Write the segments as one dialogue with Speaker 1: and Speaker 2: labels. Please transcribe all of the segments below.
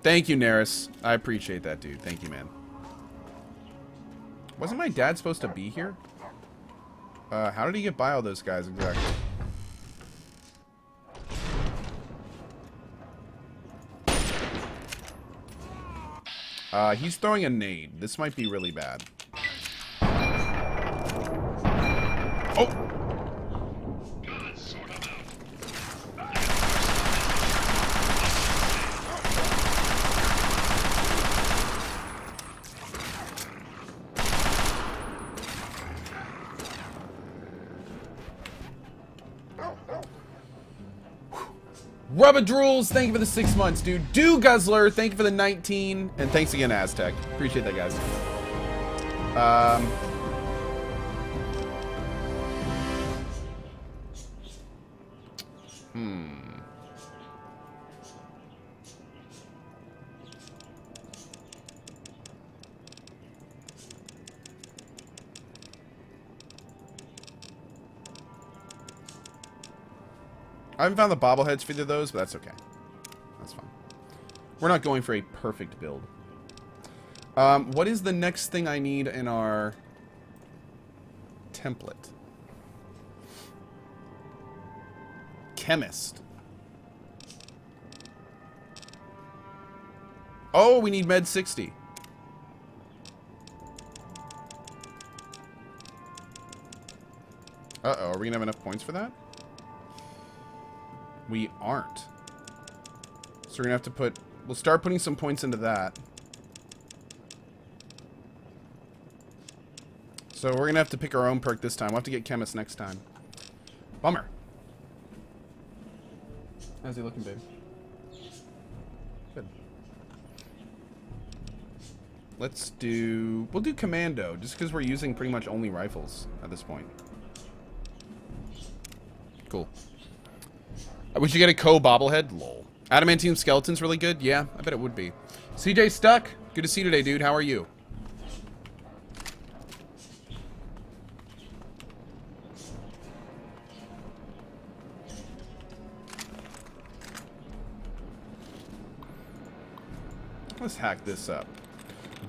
Speaker 1: Thank you, Neris. I appreciate that, dude. Thank you, man. Wasn't my dad supposed to be here? How did he get by all those guys exactly? He's throwing a nade. This might be really bad. Oh! Rubadrules, thank you for the 6 months, dude. Do Guzzler, thank you for the 19. And thanks again, Aztec. Appreciate that, guys. I haven't found the bobbleheads for either of those, but that's okay. That's fine. We're not going for a perfect build. What is the next thing I need in our template? Chemist. Oh, we need med 60. Uh-oh, are we gonna have enough points for that? We aren't. So we're gonna have to put... We'll start putting some points into that. So we're gonna have to pick our own perk this time. We'll have to get Chemist next time. Bummer. How's he looking, babe? Good. Let's do... We'll do Commando, just because we're using pretty much only rifles at this point. Cool. Would you get a bobblehead? Lol. Adamantium Skeleton's really good? Yeah, I bet it would be. CJ Stuck, good to see you today, dude. How are you? Let's hack this up.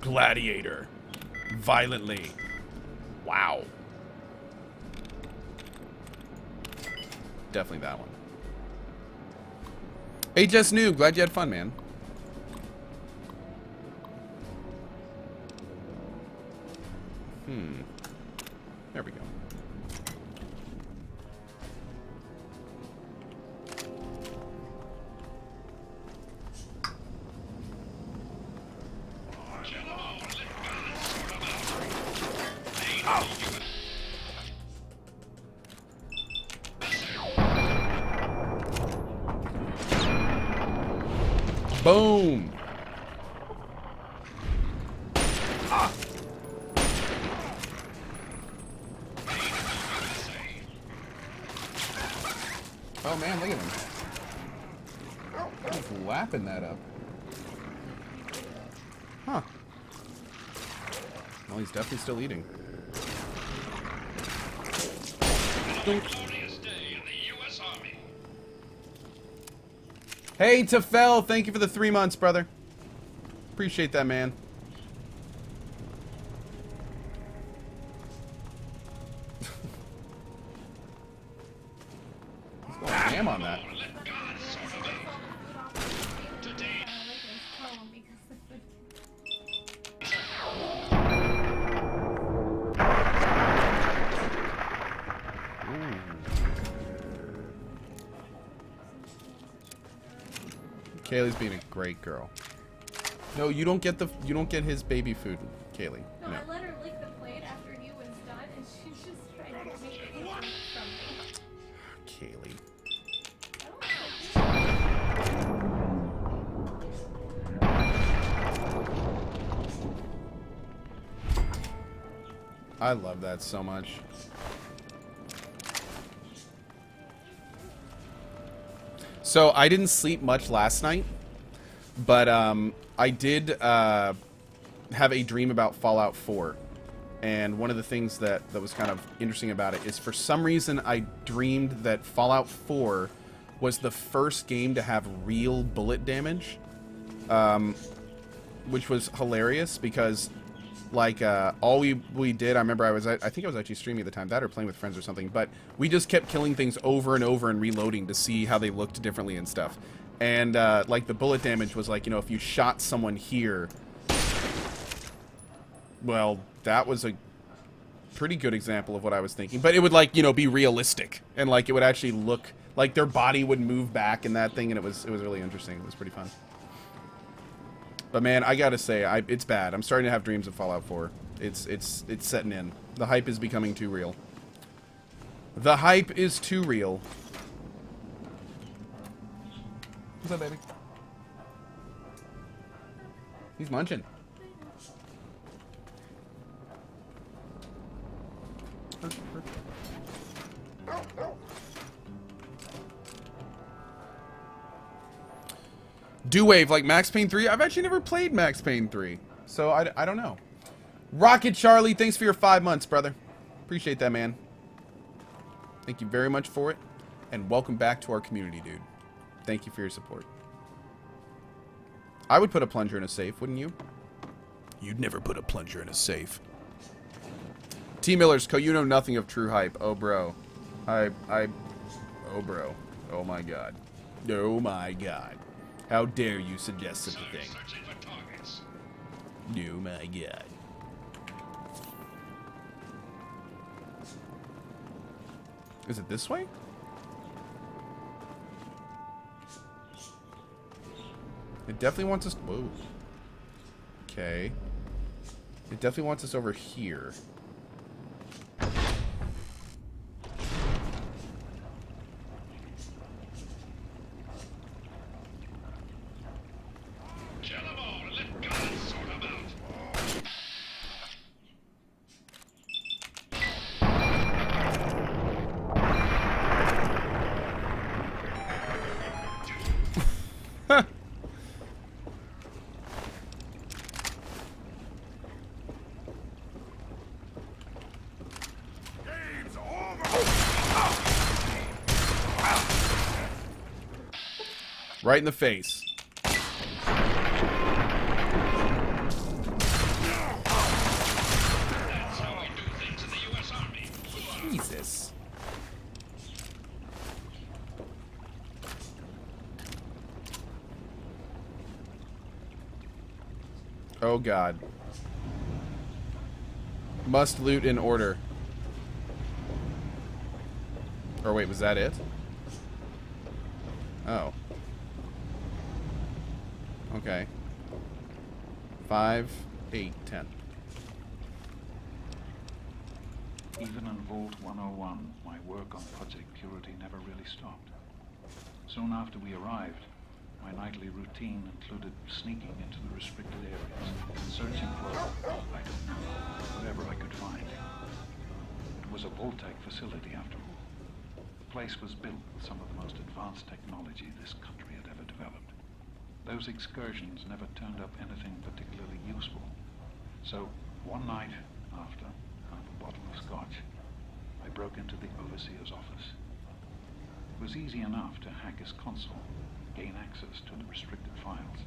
Speaker 1: Gladiator. Violently. Wow. Definitely that one. HS Noob, glad you had fun, man. There we go. Boom! Ah. Oh man, look at him. He's lapping that up. Huh. Well, he's definitely still eating. Hey, Tefel, thank you for the 3 months, brother. Appreciate that, man. He's going ham on that. Kaylee's being a great girl. No, you don't get his baby food, Kaylee.
Speaker 2: No, I let her lick the plate after he was done, and she just tried to make it from me.
Speaker 1: Kaylee. I love that so much. So I didn't sleep much last night, but I did have a dream about Fallout 4. And one of the things that was kind of interesting about it is for some reason I dreamed that Fallout 4 was the first game to have real bullet damage. which was hilarious because, like, all we did, I remember I think I was actually streaming at the time, that or playing with friends or something, but we just kept killing things over and over and reloading to see how they looked differently and stuff. And, like, the bullet damage was like, you know, if you shot someone here, well, that was a pretty good example of what I was thinking. But it would, like, you know, be realistic. And, like, it would actually look like their body would move back and that thing, and it was really interesting. It was pretty fun. But, man, I gotta say, it's bad. I'm starting to have dreams of Fallout 4. It's setting in. The hype is becoming too real. The hype is too real. What's up, baby? He's munching. Do-Wave, like Max Payne 3? I've actually never played Max Payne 3. So, I don't know. Rocket Charlie, thanks for your 5 months, brother. Appreciate that, man. Thank you very much for it. And welcome back to our community, dude. Thank you for your support. I would put a plunger in a safe, wouldn't you? You'd never put a plunger in a safe. T. Miller's Co. You know nothing of true hype. Oh, bro. Oh, bro. Oh, my God. Oh, my God. How dare you suggest such a thing? Oh, my God. Is it this way? It definitely wants us... Whoa. Okay. It definitely wants us over here. Right in the face. Jesus. Oh, God. Must loot in order. Or wait, was that it? Oh. Okay. 5, 8, 10.
Speaker 3: Even in Vault 101, my work on Project Purity never really stopped. Soon after we arrived, my nightly routine included sneaking into the restricted areas and searching for, I don't know, whatever I could find. It was a Vault-Tec facility after all. The place was built with some of the most advanced technology this country had ever developed. Those excursions never turned up anything particularly useful. So, one night, after half a bottle of scotch, I broke into the overseer's office. It was easy enough to hack his console, gain access to the restricted files.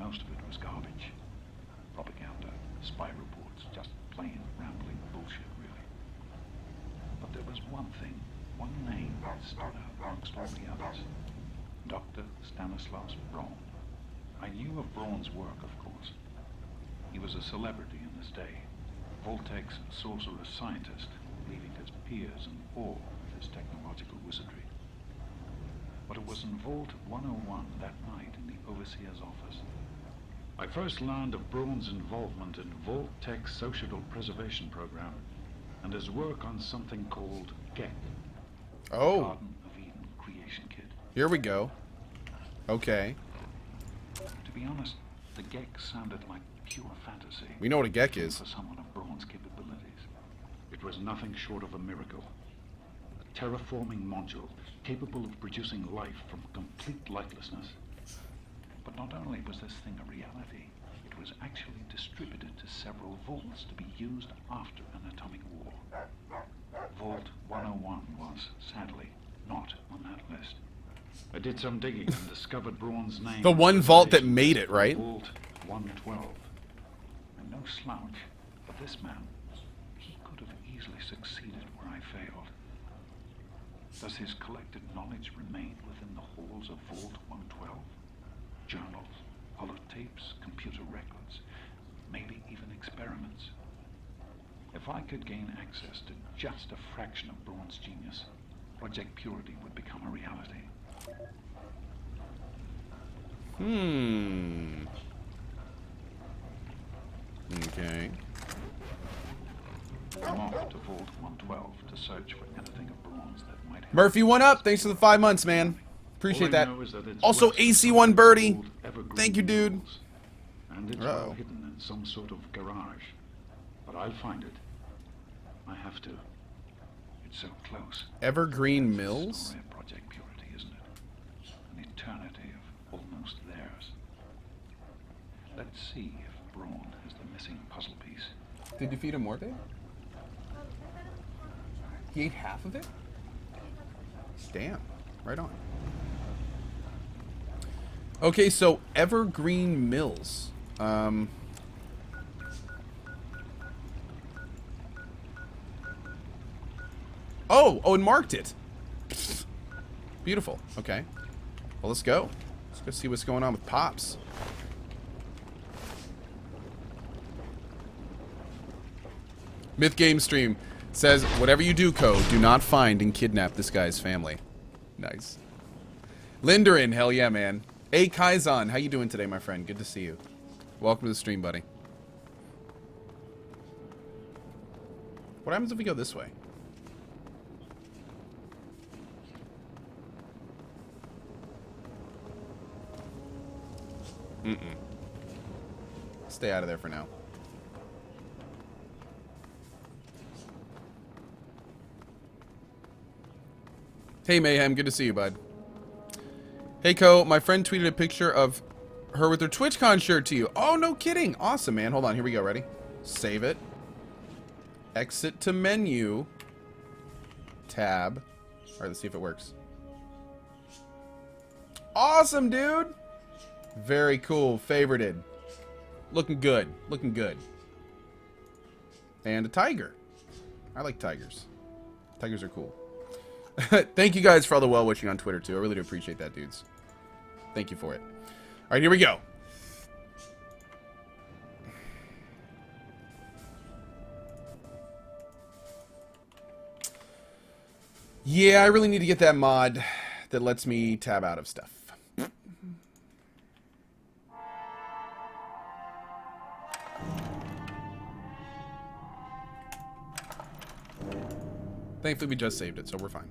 Speaker 3: Most of it was garbage. Propaganda, spy reports, just plain rambling bullshit, really. But there was one thing, one name that stood out amongst all the others. Dr. Stanislaus Braun. I knew of Braun's work, of course. He was a celebrity in his day, Vault-Tec's sorcerous scientist, leaving his peers in awe of his technological wizardry. But it was in Vault 101 that night in the Overseer's office I first learned of Braun's involvement in Vault-Tec's social preservation program and his work on something called GECK.
Speaker 1: Oh.
Speaker 3: Garden of Eden Creation Kit.
Speaker 1: Here we go. Okay.
Speaker 3: To be honest, the GECK sounded like pure fantasy.
Speaker 1: We know what a GECK is.
Speaker 3: For someone of Braun's capabilities. It was nothing short of a miracle. A terraforming module capable of producing life from complete lifelessness. But not only was this thing a reality, it was actually distributed to several vaults to be used after an atomic war. Vault 101 was, sadly, not on that list. I did some digging and discovered Braun's name.
Speaker 1: The one vault that made it, right?
Speaker 3: Vault 112. And no slouch, but this man, he could have easily succeeded where I failed. Does his collected knowledge remain within the halls of Vault 112? Journals, holotapes, computer records, maybe even experiments. If I could gain access to just a fraction of Braun's genius, Project Purity would become a reality.
Speaker 1: Okay.
Speaker 3: I'm off to Vault 112 to search for anything of Braun's that might help.
Speaker 1: Murphy, 1 up. Thanks for the 5 months, man. Appreciate
Speaker 3: All I
Speaker 1: that.
Speaker 3: know is that it's
Speaker 1: Also,
Speaker 3: west of
Speaker 1: AC1 Birdie.
Speaker 3: old evergreen
Speaker 1: Thank you, dude.
Speaker 3: walls, and it's
Speaker 1: Uh-oh.
Speaker 3: well hidden in some sort of garage. But I'll find it. I have to. It's so close.
Speaker 1: Evergreen
Speaker 3: That's the
Speaker 1: Mills?
Speaker 3: story of Project Purity, isn't it? An eternity of almost theirs. Let's see if Braun has the missing puzzle piece.
Speaker 1: Did you feed him more, babe? He ate half of it? Damn. Right on. Okay, so Evergreen Mills. Oh, and marked it. Beautiful. Okay. Well, let's go. Let's go see what's going on with Pops. Myth Game Stream says, whatever you do, Ko, do not find and kidnap this guy's family. Nice. Linderin, hell yeah, man. Hey, Kaizan, how you doing today, my friend? Good to see you. Welcome to the stream, buddy. What happens if we go this way? Stay out of there for now. Hey, Mayhem. Good to see you, bud. Hey, Ko. My friend tweeted a picture of her with her TwitchCon shirt to you. Oh, no kidding. Awesome, man. Hold on. Here we go. Ready? Save it. Exit to menu. Tab. All right, let's see if it works. Awesome, dude. Very cool. Favorited. Looking good. Looking good. And a tiger. I like tigers. Tigers are cool. Thank you guys for all the well-wishing on Twitter, too. I really do appreciate that, dudes. Thank you for it. All right, here we go. Yeah, I really need to get that mod that lets me tab out of stuff. Thankfully, we just saved it, so we're fine.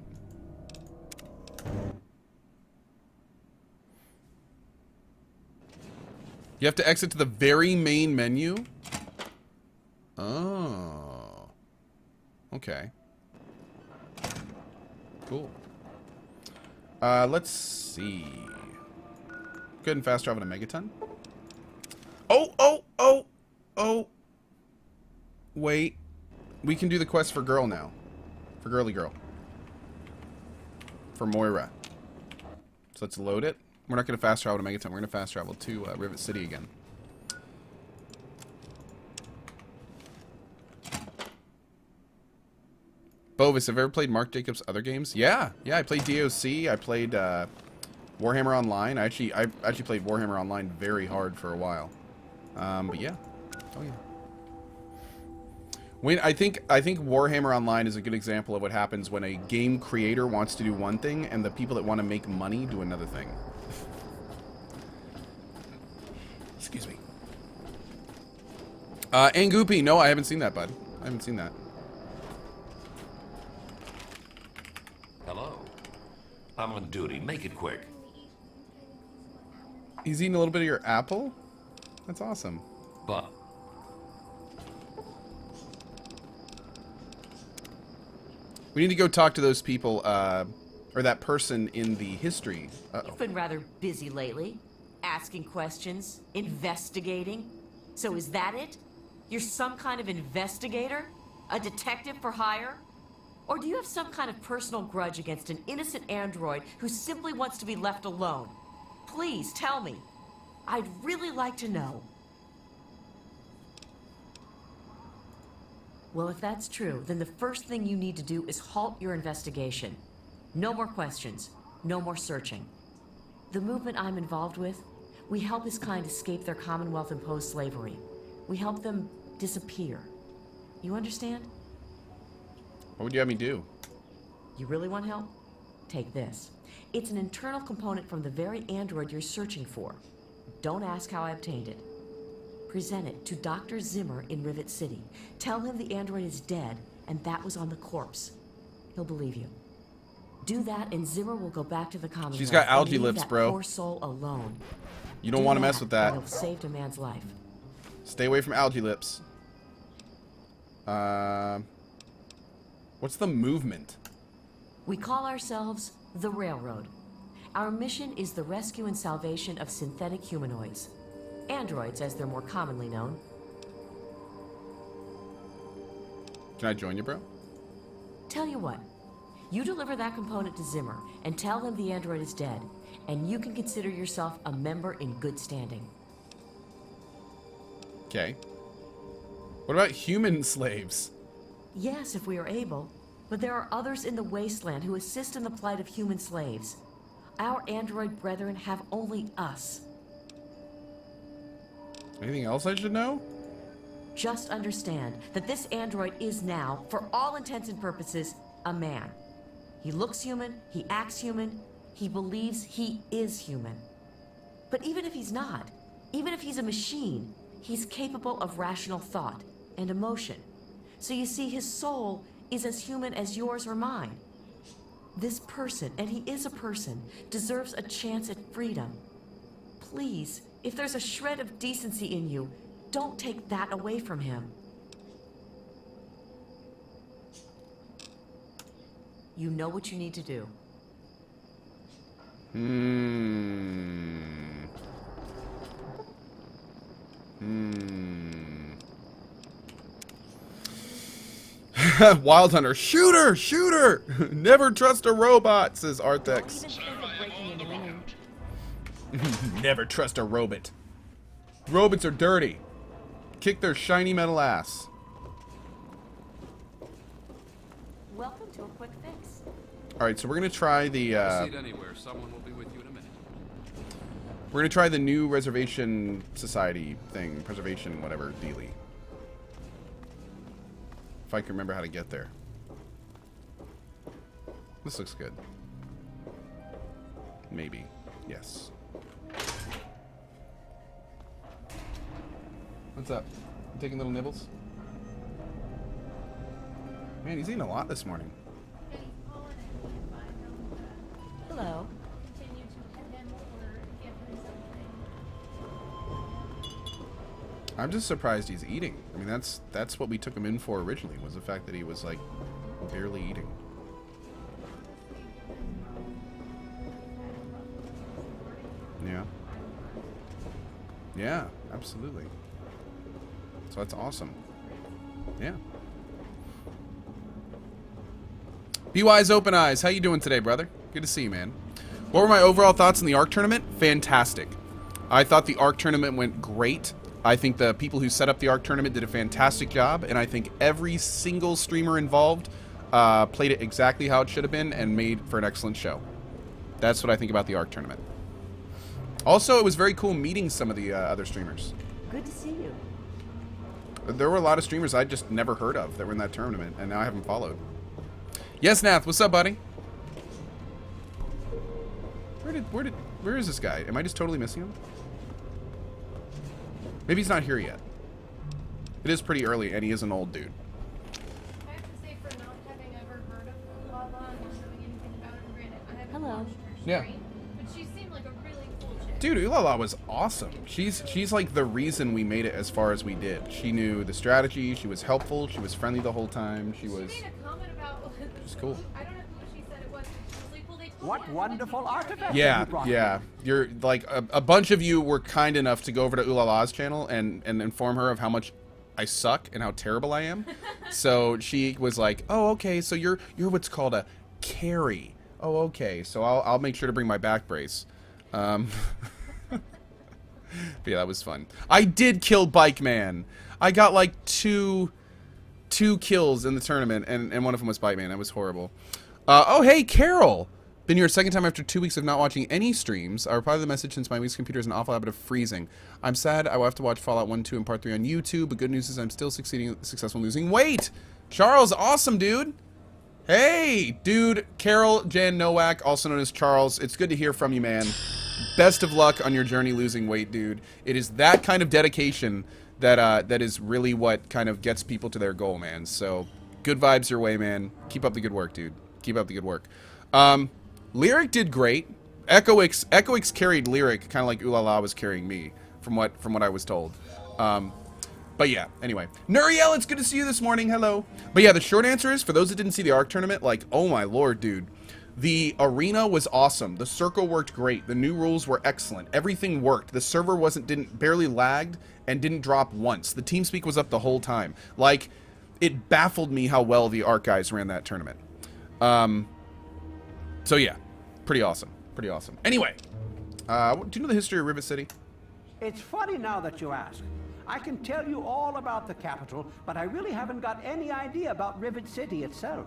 Speaker 1: You have to exit to the very main menu? Oh. Okay. Cool. Let's see. Good and fast travel to Megaton. Oh! Wait. We can do the quest for girl now. For girly girl. For Moira. So let's load it. We're not going to fast travel to Megaton. We're going to fast travel to Rivet City again. Bovis, have you ever played Mark Jacobs' other games? Yeah, I played DOC. I played Warhammer Online. I actually played Warhammer Online very hard for a while. But yeah. Oh yeah. I think Warhammer Online is a good example of what happens when a game creator wants to do one thing and the people that want to make money do another thing. Excuse me. And Goopy, no, I haven't seen that, bud. I haven't seen that.
Speaker 4: Hello. I'm on duty. Make it quick.
Speaker 1: He's eating a little bit of your apple? That's awesome.
Speaker 4: But
Speaker 1: We need to go talk to those people, or that person in the history. Uh-oh.
Speaker 5: You've been rather busy lately. Asking questions, investigating. So is that it? You're some kind of investigator? A detective for hire? Or do you have some kind of personal grudge against an innocent android who simply wants to be left alone? Please tell me. I'd really like to know. Well, if that's true, then the first thing you need to do is halt your investigation. No more questions. No more searching. The movement I'm involved with, we help his kind escape their Commonwealth-imposed slavery. We help them disappear. You understand?
Speaker 1: What would you have me do?
Speaker 5: You really want help? Take this. It's an internal component from the very android you're searching for. Don't ask how I obtained it. Present it to Dr. Zimmer in Rivet City. Tell him the android is dead, and that was on the corpse. He'll believe you. Do that, and Zimmer will go back to the Commonwealth.
Speaker 1: She's got algae
Speaker 5: and leave
Speaker 1: lips,
Speaker 5: that
Speaker 1: bro.
Speaker 5: Poor soul alone.
Speaker 1: You don't want to mess with that.
Speaker 5: And you'll have saved a man's life.
Speaker 1: Stay away from algae lips. What's the movement?
Speaker 5: We call ourselves the Railroad. Our mission is the rescue and salvation of synthetic humanoids. Androids, as they're more commonly known.
Speaker 1: Can I join you, bro?
Speaker 5: Tell you what. You deliver that component to Zimmer and tell him the android is dead, and you can consider yourself a member in good standing.
Speaker 1: Okay. What about human slaves?
Speaker 5: Yes, if we are able, but there are others in the wasteland who assist in the plight of human slaves. Our android brethren have only us.
Speaker 1: Anything else I should know?
Speaker 5: Just understand that this android is now, for all intents and purposes, a man. He looks human, he acts human, he believes he is human. But even if he's not, even if he's a machine, he's capable of rational thought and emotion. So you see, his soul is as human as yours or mine. This person, and he is a person, deserves a chance at freedom. Please, if there's a shred of decency in you, don't take that away from him. You know what you need to do.
Speaker 1: Wild Hunter, shooter, shooter! Never trust a robot, says
Speaker 5: Don't
Speaker 1: Arthex.
Speaker 5: even think of breaking into him.
Speaker 1: Never trust a robot. Robots are dirty. Kick their shiny metal ass.
Speaker 5: Welcome to a quick fix.
Speaker 1: Alright, so we're gonna try the
Speaker 6: Seat anywhere. Someone will be with you in a minute.
Speaker 1: we're gonna try the new reservation society thing, preservation, whatever, dealy. If I can remember how to get there. This looks good. Maybe. Yes. What's up? You taking little nibbles? Man, he's eating a lot this morning.
Speaker 2: Yeah, he's calling it. We can find him,
Speaker 5: Hello.
Speaker 2: continue to pet him or give him something.
Speaker 1: I'm just surprised he's eating. I mean, that's what we took him in for originally, was the fact that he was, like, barely eating. Yeah. Yeah, absolutely. So that's awesome. Yeah. Be wise, open eyes. How you doing today, brother? Good to see you, man. What were my overall thoughts on the ARC tournament? Fantastic. I thought the ARC tournament went great. I think the people who set up the ARC tournament did a fantastic job, and I think every single streamer involved played it exactly how it should have been and made for an excellent show. That's what I think about the ARC tournament. Also, it was very cool meeting some of the other streamers.
Speaker 5: Good to see you.
Speaker 1: There were a lot of streamers I'd just never heard of that were in that tournament, and now I haven't followed. Yes, Nath, what's up, buddy? Where is this guy? Am I just totally missing him? Maybe he's not here yet. It is pretty early, and he is an old dude.
Speaker 2: I have to say, for not having ever heard of Lala and not knowing anything about her, granted, I haven't
Speaker 5: Hello.
Speaker 2: watched her
Speaker 1: Yeah.
Speaker 2: stream, but she seemed like a really cool chick.
Speaker 1: Dude, Ulala was awesome. She's like the reason we made it as far as we did. She knew the strategy. She was helpful. She was friendly the whole time. She was.
Speaker 2: She made a comment about.
Speaker 1: She's cool.
Speaker 2: I don't know who she said it was. She was like, well, they told
Speaker 7: What
Speaker 2: me
Speaker 7: wonderful artifact
Speaker 1: Yeah,
Speaker 7: you brought
Speaker 1: yeah. You're like a bunch of you were kind enough to go over to Ulala's channel and inform her of how much I suck and how terrible I am. So she was like, "Oh, okay. So you're what's called a carry. Oh, okay. So I'll make sure to bring my back brace." But yeah, that was fun. I did kill Bike Man. I got like two kills in the tournament, and one of them was Bite Man. That was horrible. Oh, hey, Carol. Been here a second time after 2 weeks of not watching any streams. I replied to the message since my week's computer has an awful habit of freezing. I'm sad I will have to watch Fallout 1, 2, and Part 3 on YouTube, but good news is I'm still successful in losing weight. Charles, awesome, dude. Hey, dude. Carol Jan Nowak, also known as Charles. It's good to hear from you, man. Best of luck on your journey losing weight, dude. It is that kind of dedication that is really what kind of gets people to their goal, man. So, good vibes your way, man. Keep up the good work, dude. Keep up the good work. Lyric did great. Echoix carried Lyric kind of like Ulala was carrying me, from what I was told. But yeah, anyway. Nuriel, it's good to see you this morning. Hello. But yeah, the short answer is, for those that didn't see the ARC tournament, like, oh my lord, dude. The arena was awesome. The circle worked great. The new rules were excellent. Everything worked. The server barely lagged and didn't drop once. The TeamSpeak was up the whole time. Like, it baffled me how well the ARC guys ran that tournament. So yeah, pretty awesome. Pretty awesome. Anyway, do you know the history of Rivet City?
Speaker 7: It's funny now that you ask. I can tell you all about the capital, but I really haven't got any idea about Rivet City itself.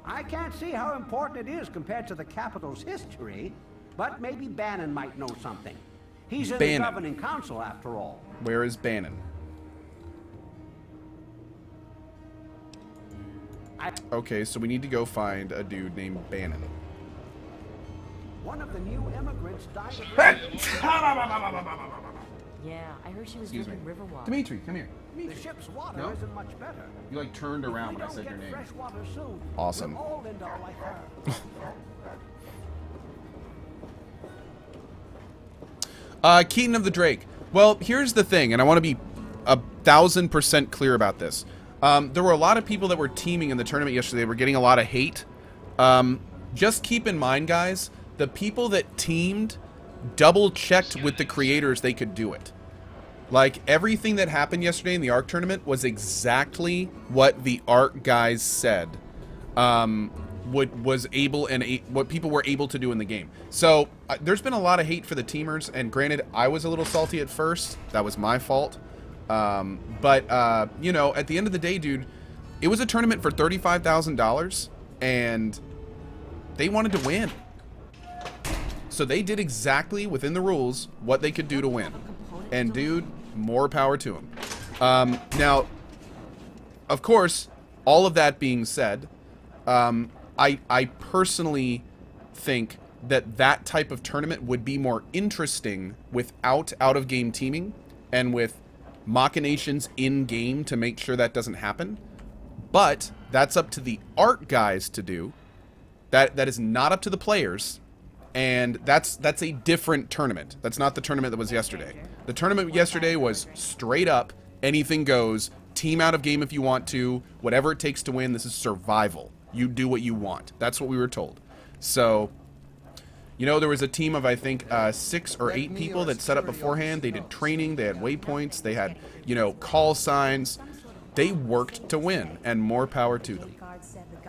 Speaker 7: I can't see how important it is compared to the capital's history, but maybe Bannon might know something. He's in the governing council, after all.
Speaker 1: Where is Bannon? Okay, so we need to go find a dude named Bannon.
Speaker 7: One of the new immigrants died of
Speaker 5: Yeah, I heard she was
Speaker 1: Excuse me.
Speaker 5: drinking river water.
Speaker 1: Dimitri, come here.
Speaker 7: The ship's water
Speaker 1: No?
Speaker 7: isn't much better.
Speaker 1: You like turned around when I said your name.
Speaker 7: Fresh water soon,
Speaker 1: Awesome.
Speaker 7: we'll all end up like her.
Speaker 1: Keaton of the Drake. Well, here's the thing, and I want to be 1000% clear about this. There were a lot of people that were teaming in the tournament yesterday. They were getting a lot of hate. Just keep in mind, guys, the people that teamed double-checked with the creators they could do it. Like, everything that happened yesterday in the ARC tournament was exactly what the ARC guys said what people were able to do in the game. So, there's been a lot of hate for the teamers, and granted, I was a little salty at first. That was my fault. But you know, at the end of the day, dude, it was a tournament for $35,000, and they wanted to win. So they did exactly within the rules what they could do to win. And dude, more power to them. Now, of course, all of that being said, I personally think that type of tournament would be more interesting without out-of-game teaming and with machinations in-game to make sure that doesn't happen. But that's up to the art guys to do. That is not up to the players. And that's a different tournament. That's not the tournament that was yesterday. The tournament yesterday was straight up, anything goes, team out of game if you want to, whatever it takes to win. This is survival. You do what you want. That's what we were told. So, you know, there was a team of, I think, 6 or 8 people that set up beforehand. They did training, they had waypoints, they had, you know, call signs. They worked to win, and more power to them.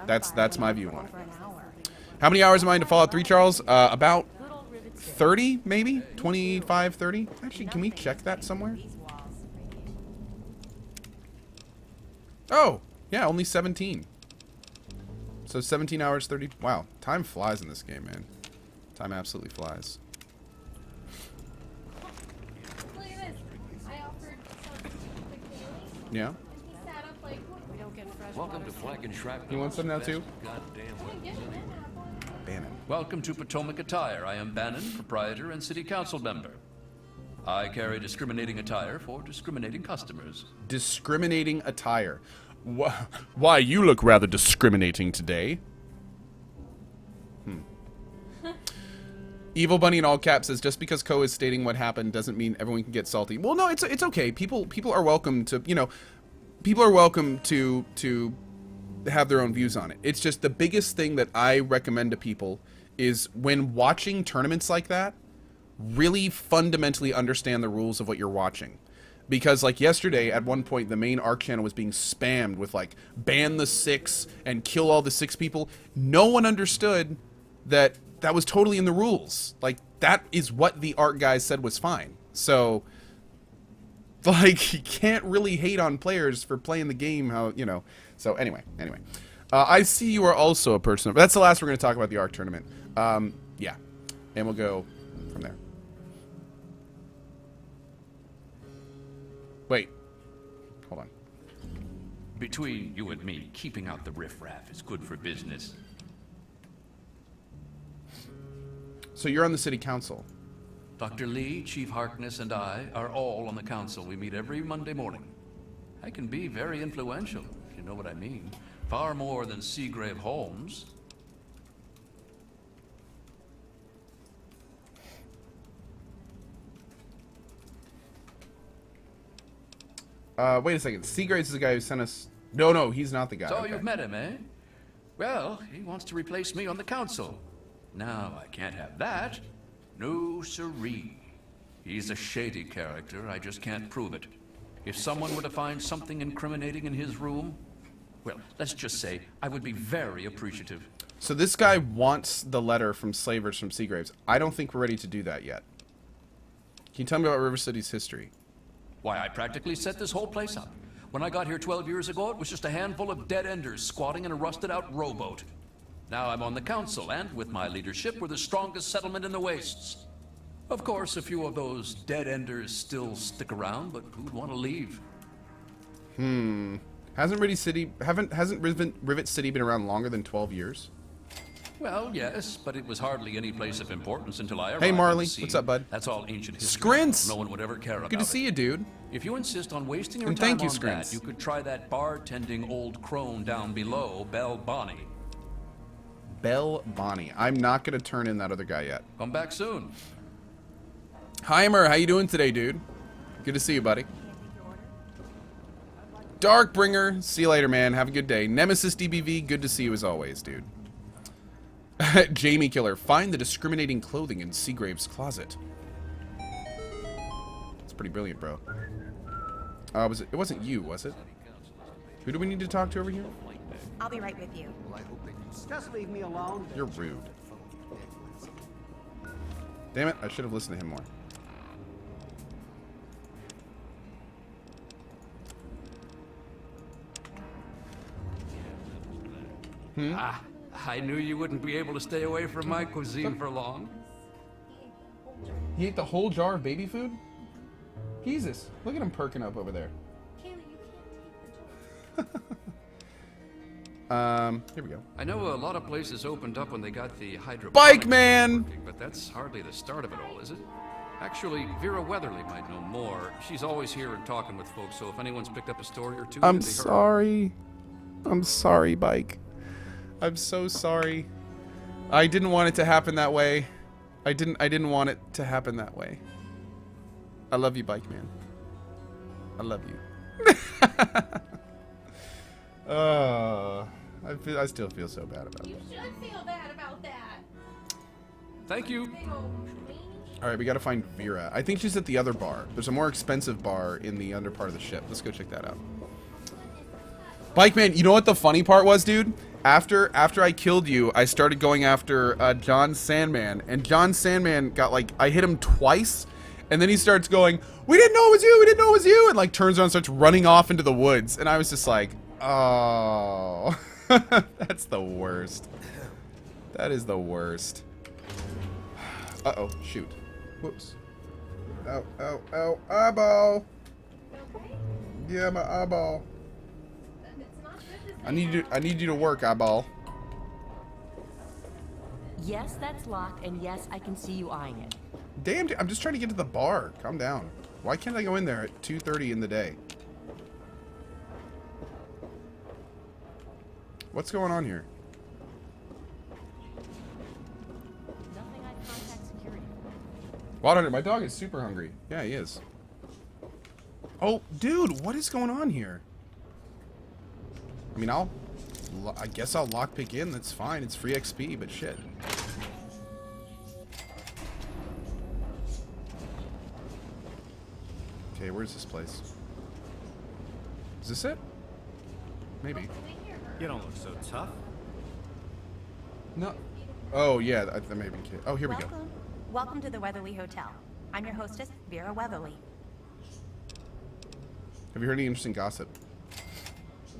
Speaker 1: That's my view on it. How many hours am I into Fallout 3, Charles? About 30, maybe? 25, 30? Actually, can we check that somewhere? Oh, yeah, only 17. So 17 hours, 30. Wow, time flies in this game, man. Time absolutely flies.
Speaker 2: Look at this. I offered some quick daily.
Speaker 1: Yeah?
Speaker 2: And he sat up like, we don't get fresh
Speaker 4: Welcome
Speaker 2: water.
Speaker 4: to Flag and Shrapnel.
Speaker 1: You want some now, too?
Speaker 4: Goddamn
Speaker 2: I didn't get one. I have one.
Speaker 1: Bannon.
Speaker 6: Welcome to Potomac Attire. I am Bannon, proprietor and city council member. I carry discriminating attire for discriminating customers.
Speaker 1: Discriminating attire. Why, you look rather discriminating today. Evil Bunny in all caps says, just because Ko is stating what happened doesn't mean everyone can get salty. Well, no, it's okay. People are welcome to, you know, people are welcome to have their own views on it. It's just the biggest thing that I recommend to people is when watching tournaments like that, really fundamentally understand the rules of what you're watching. Because, like, yesterday, at one point, the main ARC channel was being spammed with, like, ban the 6 and kill all the 6 people. No one understood that that was totally in the rules. Like, that is what the ARC guys said was fine. So, like, you can't really hate on players for playing the game how, you know. So, anyway. I see you are also a person. That's the last we're going to talk about the ARC tournament. Yeah. And we'll go from there. Wait. Hold on.
Speaker 6: Between you and me, keeping out the riffraff is good for business.
Speaker 1: So you're on the city council.
Speaker 6: Dr. Lee, Chief Harkness, and I are all on the council. We meet every Monday morning. I can be very influential, if you know what I mean. Far more than Seagrave Holmes.
Speaker 1: Wait a second. Seagraves is the guy who sent us... No, he's not the guy.
Speaker 6: So
Speaker 1: Okay.
Speaker 6: you've met him, eh? Well, he wants to replace me on the council. Now, I can't have that. No siree. He's a shady character. I just can't prove it. If someone were to find something incriminating in his room, well, let's just say I would be very appreciative.
Speaker 1: So this guy wants the letter from Slavers from Seagraves. I don't think we're ready to do that yet. Can you tell me about River City's history?
Speaker 6: Why, I practically set this whole place up. When I got here 12 years ago, it was just a handful of dead-enders squatting in a rusted-out rowboat. Now I'm on the council, and with my leadership, we're the strongest settlement in the wastes. Of course, a few of those dead-enders still stick around, but who'd want to leave?
Speaker 1: Hasn't Rivet City been around longer than 12 years?
Speaker 6: Well, yes, but it was hardly any place of importance until I arrived.
Speaker 1: Hey, Marley.
Speaker 6: on the scene.
Speaker 1: What's up, bud?
Speaker 6: That's all ancient history.
Speaker 1: Scrints!
Speaker 6: No one would ever care about
Speaker 1: Good to see you, dude.
Speaker 6: If you insist on wasting your
Speaker 1: And
Speaker 6: time
Speaker 1: thank you,
Speaker 6: on
Speaker 1: Scrints.
Speaker 6: that, you could try that bartending old crone down below, Belle Bonnie.
Speaker 1: Belle Bonnie. I'm not going to turn in that other guy yet.
Speaker 6: Come back soon.
Speaker 1: Heimer, how you doing today, dude? Good to see you, buddy. Darkbringer, see you later, man. Have a good day. Nemesis DBV, good to see you as always, dude. Jamie Killer, find the discriminating clothing in Seagrave's closet. It's pretty brilliant, bro. It wasn't you, was it? Who do we need to talk to over here?
Speaker 8: I'll be right with you.
Speaker 7: Just leave me alone.
Speaker 1: You're rude. Damn it, I should have listened to him more.
Speaker 6: I knew you wouldn't be able to stay away from my cuisine for long.
Speaker 1: He ate the whole jar of baby food? Jesus, look at him perking up over there.
Speaker 2: Kaylee, you can't take the jar.
Speaker 1: Here we go.
Speaker 6: I know a lot of places opened up when they got the hydroponic
Speaker 1: Bike man!
Speaker 6: working, but that's hardly the start of it all, is it? Actually, Vera Weatherly might know more. She's always here and talking with folks, so if anyone's picked up a story or two,
Speaker 1: I'm
Speaker 6: it'd be her.
Speaker 1: sorry. I'm sorry, Bike. I'm so sorry. I didn't want it to happen that way. I didn't want it to happen that way. I love you, Bike Man. I love you. I still feel so bad about
Speaker 2: You
Speaker 1: it.
Speaker 2: should feel bad about that.
Speaker 6: Thank you.
Speaker 2: Big old meanie.
Speaker 1: Alright, we gotta find Vera. I think she's at the other bar. There's a more expensive bar in the under part of the ship. Let's go check that out. Bike Man, you know what the funny part was, dude? After I killed you, I started going after John Sandman, and John Sandman got like, I hit him twice, and then he starts going, "We didn't know it was you, we didn't know it was you," and like turns around and starts running off into the woods, and I was just like, oh, that's the worst. That is the worst. Uh-oh, shoot. Whoops. Ow, ow, ow, eyeball.
Speaker 2: Okay?
Speaker 1: Yeah, my eyeball.
Speaker 2: It's not good to
Speaker 1: I need you to work, eyeball.
Speaker 5: Yes, that's locked, and yes, I can see you eyeing it.
Speaker 1: Damn, I'm just trying to get to the bar. Calm down. Why can't I go in there at 2:30 in the day? What's going on here?
Speaker 5: Nothing I'd contact security for.
Speaker 1: Water, my dog is super hungry. Yeah, he is. Oh, dude, what is going on here? I mean, I guess I'll lockpick in. That's fine. It's free XP, but shit. Okay, where's this place? Is this it? Maybe.
Speaker 8: You don't look so tough.
Speaker 1: No. Oh, yeah, that may have been kid. Oh, here we go.
Speaker 9: Welcome to the Weatherly Hotel. I'm your hostess, Vera Weatherly.
Speaker 1: Have you heard any interesting gossip?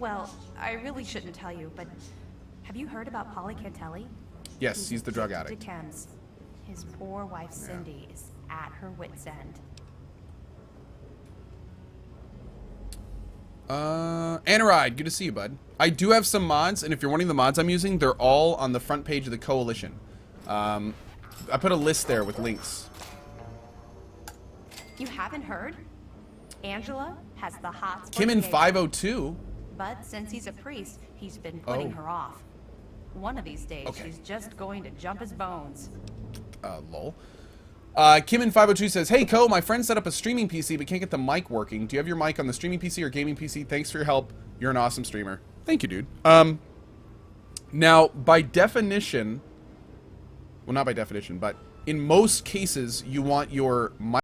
Speaker 9: Well, I really shouldn't tell you, but have you heard about Polly Cantelli?
Speaker 1: Yes, he's the drug
Speaker 9: addicted
Speaker 1: addict.
Speaker 9: to chems. His poor wife Cindy is at her wit's end.
Speaker 1: Anaride, good to see you, bud. I do have some mods, and if you're wanting the mods I'm using, they're all on the front page of the Coalition. I put a list there with links.
Speaker 9: You haven't heard? Angela has the hots for
Speaker 1: Kim in
Speaker 9: the gay.
Speaker 1: 502.
Speaker 9: But since he's a priest, he's been putting
Speaker 1: Oh.
Speaker 9: her off. One of these days,
Speaker 1: Okay.
Speaker 9: she's just going to jump his bones.
Speaker 1: Lol. Kim in 502 says, "Hey, Co, my friend set up a streaming PC but can't get the mic working. Do you have your mic on the streaming PC or gaming PC? Thanks for your help. You're an awesome streamer." Thank you, dude. Now, by definition, well, not by definition, but in most cases, you want your mic